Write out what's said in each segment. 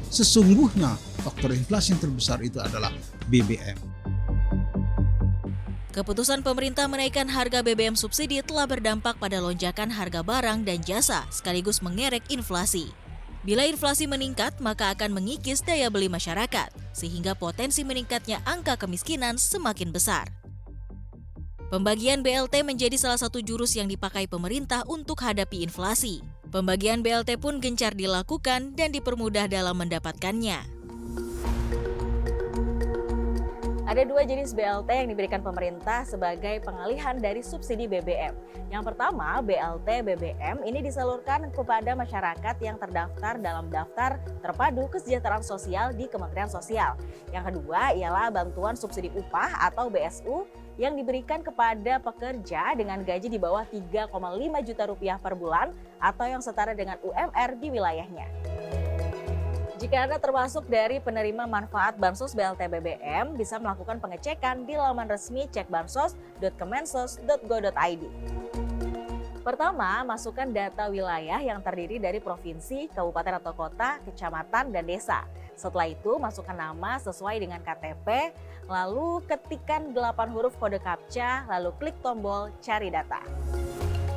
sesungguhnya faktor inflasi yang terbesar itu adalah BBM. Keputusan pemerintah menaikkan harga BBM subsidi telah berdampak pada lonjakan harga barang dan jasa sekaligus mengerek inflasi. Bila inflasi meningkat, maka akan mengikis daya beli masyarakat, sehingga potensi meningkatnya angka kemiskinan semakin besar. Pembagian BLT menjadi salah satu jurus yang dipakai pemerintah untuk hadapi inflasi. Pembagian BLT pun gencar dilakukan dan dipermudah dalam mendapatkannya. Ada dua jenis BLT yang diberikan pemerintah sebagai pengalihan dari subsidi BBM. Yang pertama, BLT BBM ini disalurkan kepada masyarakat yang terdaftar dalam daftar terpadu kesejahteraan sosial di Kementerian Sosial. Yang kedua ialah bantuan subsidi upah atau BSU yang diberikan kepada pekerja dengan gaji di bawah 3,5 juta rupiah per bulan atau yang setara dengan UMR di wilayahnya. Jika Anda termasuk dari penerima manfaat Bansos BLT BBM, bisa melakukan pengecekan di laman resmi cekbansos.kemensos.go.id. Pertama, masukkan data wilayah yang terdiri dari provinsi, kabupaten atau kota, kecamatan, dan desa. Setelah itu, masukkan nama sesuai dengan KTP, lalu ketikkan 8 huruf kode CAPTCHA, lalu klik tombol cari data.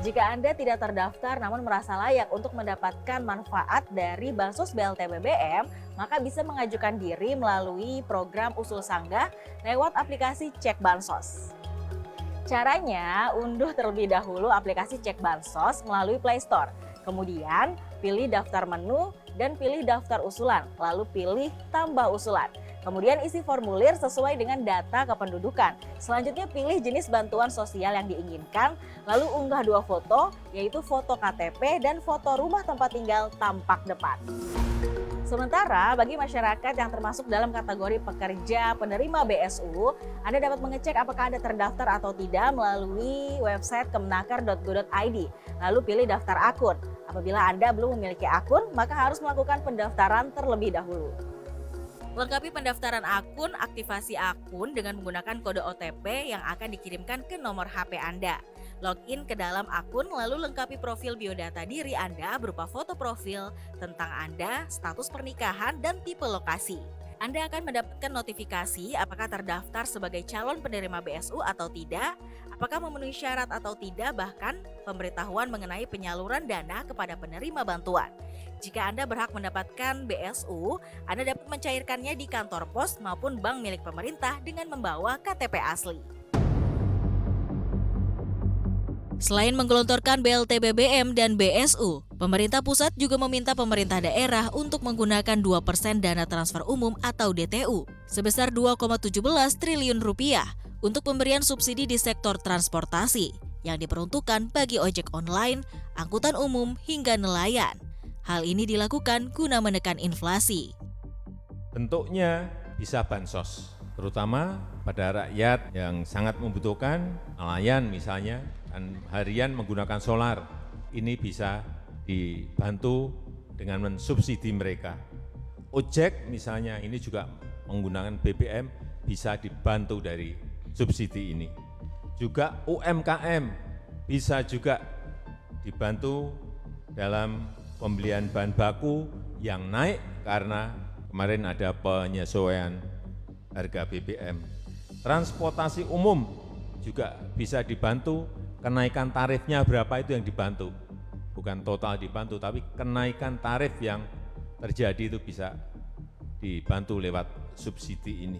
Jika Anda tidak terdaftar namun merasa layak untuk mendapatkan manfaat dari Bansos BLT BBM, maka bisa mengajukan diri melalui program Usul Sanggah lewat aplikasi Cek Bansos. Caranya, unduh terlebih dahulu aplikasi Cek Bansos melalui Play Store. Kemudian, pilih daftar menu dan pilih daftar usulan, lalu pilih tambah usulan. Kemudian isi formulir sesuai dengan data kependudukan. Selanjutnya pilih jenis bantuan sosial yang diinginkan, lalu unggah 2 foto, yaitu foto KTP dan foto rumah tempat tinggal tampak depan. Sementara bagi masyarakat yang termasuk dalam kategori pekerja penerima BSU, Anda dapat mengecek apakah Anda terdaftar atau tidak melalui website kemenaker.go.id. Lalu pilih daftar akun. Apabila Anda belum memiliki akun, maka harus melakukan pendaftaran terlebih dahulu. Lengkapi pendaftaran akun, aktivasi akun dengan menggunakan kode OTP yang akan dikirimkan ke nomor HP Anda. Login ke dalam akun lalu lengkapi profil biodata diri Anda berupa foto profil, tentang Anda, status pernikahan, dan tipe lokasi. Anda akan mendapatkan notifikasi apakah terdaftar sebagai calon penerima BSU atau tidak, apakah memenuhi syarat atau tidak, bahkan pemberitahuan mengenai penyaluran dana kepada penerima bantuan. Jika Anda berhak mendapatkan BSU, Anda dapat mencairkannya di kantor pos maupun bank milik pemerintah dengan membawa KTP asli. Selain menggelontorkan BLT BBM dan BSU, pemerintah pusat juga meminta pemerintah daerah untuk menggunakan 2% dana transfer umum atau DTU sebesar 2,17 triliun rupiah untuk pemberian subsidi di sektor transportasi yang diperuntukkan bagi ojek online, angkutan umum, hingga nelayan. Hal ini dilakukan guna menekan inflasi. Bentuknya bisa bansos, terutama pada rakyat yang sangat membutuhkan, nelayan misalnya, dan harian menggunakan solar. Ini bisa dibantu dengan mensubsidi mereka. Ojek misalnya, ini juga menggunakan BBM, bisa dibantu dari subsidi ini. Juga UMKM bisa juga dibantu dalam pembelian bahan baku yang naik karena kemarin ada penyesuaian harga BBM. Transportasi umum juga bisa dibantu, kenaikan tarifnya berapa itu yang dibantu. Bukan total dibantu, tapi kenaikan tarif yang terjadi itu bisa dibantu lewat subsidi ini.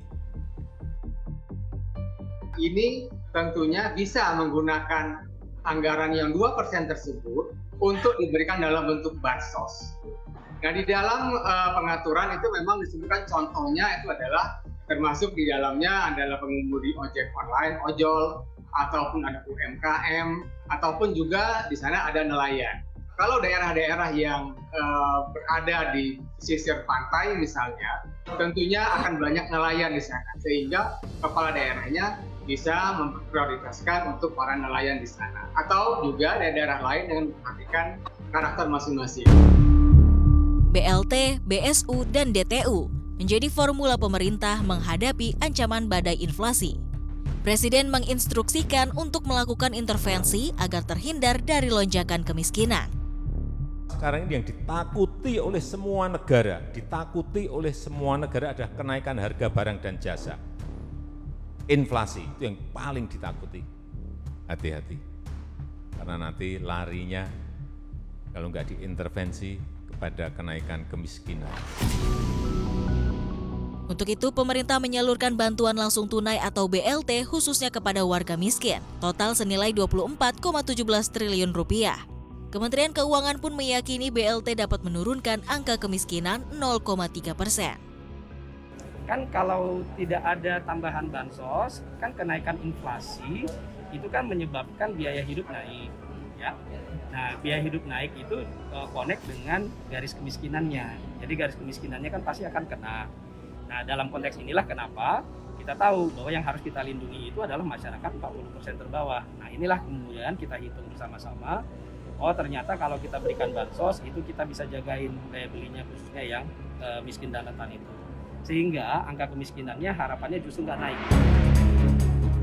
Ini tentunya bisa menggunakan anggaran yang 2% tersebut untuk diberikan dalam bentuk bansos. Nah, di dalam pengaturan itu memang disebutkan contohnya itu adalah termasuk di dalamnya adalah pengemudi ojek online, ojol, ataupun ada UMKM, ataupun juga di sana ada nelayan. Kalau daerah-daerah yang berada di pesisir pantai misalnya, tentunya akan banyak nelayan di sana, sehingga kepala daerahnya bisa memprioritaskan untuk para nelayan di sana. Atau juga daerah lain dengan memperhatikan karakter masing-masing. BLT, BSU, dan DTU menjadi formula pemerintah menghadapi ancaman badai inflasi. Presiden menginstruksikan untuk melakukan intervensi agar terhindar dari lonjakan kemiskinan. sekarang ini yang ditakuti oleh semua negara, adalah kenaikan harga barang dan jasa. Inflasi itu yang paling ditakuti. Hati-hati, karena nanti larinya kalau nggak diintervensi kepada kenaikan kemiskinan. Untuk itu, pemerintah menyalurkan bantuan langsung tunai atau BLT khususnya kepada warga miskin, total senilai 24,17 triliun rupiah. Kementerian Keuangan pun meyakini BLT dapat menurunkan angka kemiskinan 0,3%. Kan kalau tidak ada tambahan bansos, kan kenaikan inflasi itu kan menyebabkan biaya hidup naik, ya. Nah, biaya hidup naik itu connect dengan garis kemiskinannya. Jadi garis kemiskinannya kan pasti akan kena. Nah, dalam konteks inilah kenapa kita tahu bahwa yang harus kita lindungi itu adalah masyarakat 40% terbawah. Nah, inilah kemudian kita hitung bersama-sama. Oh, ternyata kalau kita berikan bansos itu kita bisa jagain daya belinya khususnya yang miskin dan rentan itu. Sehingga angka kemiskinannya harapannya justru nggak naik.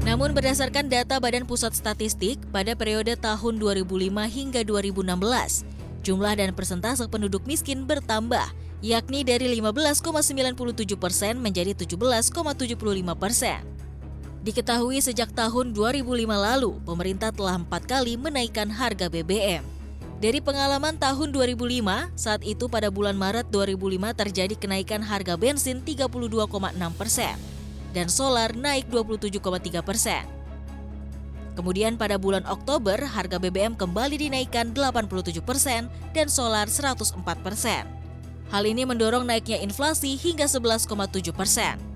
Namun berdasarkan data Badan Pusat Statistik, pada periode tahun 2005 hingga 2016, jumlah dan persentase penduduk miskin bertambah, yakni dari 15,97% menjadi 17,75%. Diketahui sejak tahun 2005 lalu, pemerintah telah 4 kali menaikkan harga BBM. Dari pengalaman tahun 2005, saat itu pada bulan Maret 2005 terjadi kenaikan harga bensin 32,6% dan solar naik 27,3%. Kemudian pada bulan Oktober, harga BBM kembali dinaikkan 87% dan solar 104%. Hal ini mendorong naiknya inflasi hingga 11,7%.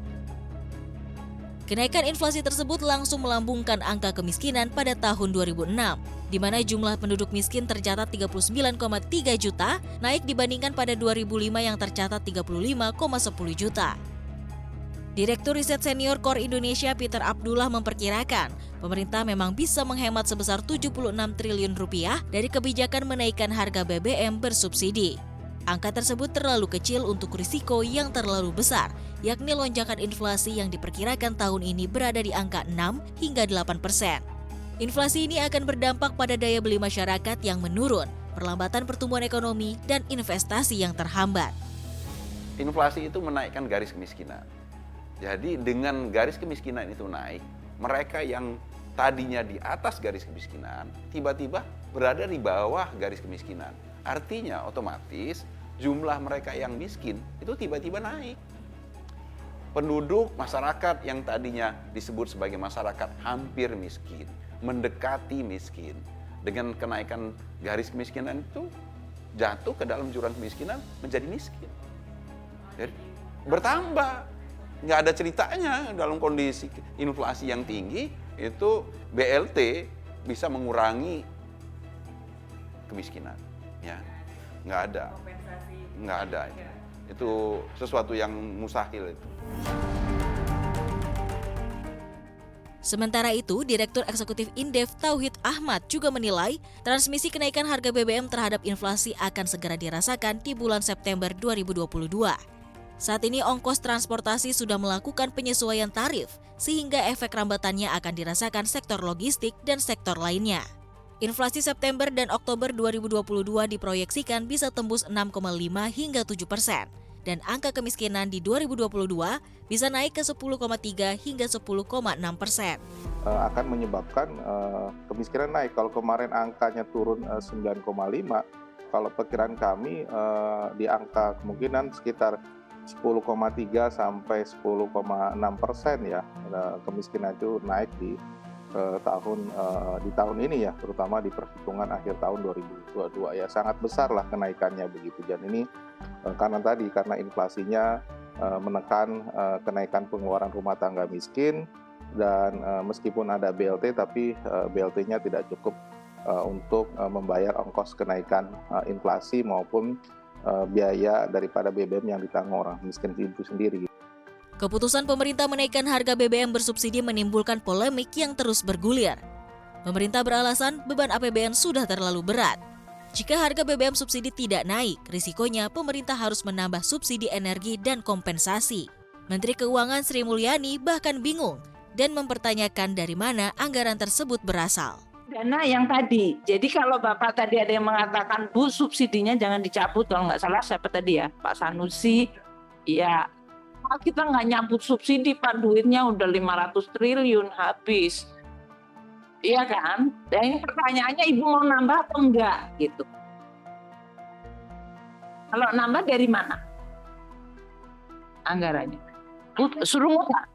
Kenaikan inflasi tersebut langsung melambungkan angka kemiskinan pada tahun 2006, di mana jumlah penduduk miskin tercatat 39,3 juta, naik dibandingkan pada 2005 yang tercatat 35,10 juta. Direktur Riset Senior Core Indonesia Peter Abdullah memperkirakan, pemerintah memang bisa menghemat sebesar 76 triliun rupiah dari kebijakan menaikkan harga BBM bersubsidi. Angka tersebut terlalu kecil untuk risiko yang terlalu besar, yakni lonjakan inflasi yang diperkirakan tahun ini berada di angka 6 hingga 8%. Inflasi ini akan berdampak pada daya beli masyarakat yang menurun, perlambatan pertumbuhan ekonomi, dan investasi yang terhambat. Inflasi itu menaikkan garis kemiskinan. Jadi dengan garis kemiskinan itu naik, mereka yang tadinya di atas garis kemiskinan, tiba-tiba berada di bawah garis kemiskinan. Artinya otomatis jumlah mereka yang miskin itu tiba-tiba naik. Penduduk masyarakat yang tadinya disebut sebagai masyarakat hampir miskin, mendekati miskin, dengan kenaikan garis kemiskinan itu jatuh ke dalam jurang kemiskinan menjadi miskin. Jadi bertambah, nggak ada ceritanya dalam kondisi inflasi yang tinggi itu BLT bisa mengurangi kemiskinan. Ya, nggak ada, itu sesuatu yang mustahil itu. Sementara itu, Direktur Eksekutif Indef Tauhid Ahmad juga menilai transmisi kenaikan harga BBM terhadap inflasi akan segera dirasakan di bulan September 2022. Saat ini ongkos transportasi sudah melakukan penyesuaian tarif, sehingga efek rambatannya akan dirasakan sektor logistik dan sektor lainnya. Inflasi September dan Oktober 2022 diproyeksikan bisa tembus 6,5 hingga 7%, dan angka kemiskinan di 2022 bisa naik ke 10,3 hingga 10,6%. Akan menyebabkan kemiskinan naik. Kalau kemarin angkanya turun 9,5, kalau perkiraan kami di angka kemungkinan sekitar 10,3 sampai 10,6% ya, kemiskinan itu naik di tahun ini ya, terutama di perhitungan akhir tahun 2022 ya, sangat besar lah kenaikannya begitu. Dan ini karena inflasinya menekan kenaikan pengeluaran rumah tangga miskin, dan meskipun ada BLT tapi BLT-nya tidak cukup untuk membayar ongkos kenaikan inflasi maupun biaya daripada BBM yang ditanggung orang miskin itu sendiri. Keputusan pemerintah menaikkan harga BBM bersubsidi menimbulkan polemik yang terus bergulir. Pemerintah beralasan beban APBN sudah terlalu berat. Jika harga BBM subsidi tidak naik, risikonya pemerintah harus menambah subsidi energi dan kompensasi. Menteri Keuangan Sri Mulyani bahkan bingung dan mempertanyakan dari mana anggaran tersebut berasal. Dana yang tadi, jadi kalau Bapak tadi ada yang mengatakan, Bu, subsidinya jangan dicabut, kalau nggak salah siapa tadi ya, Pak Sanusi, ya kita nggak nyabut subsidi, Pak, duitnya udah 500 triliun habis. Iya kan? Dan pertanyaannya Ibu mau nambah atau enggak gitu. Kalau nambah dari mana anggarannya? Suruh nggak?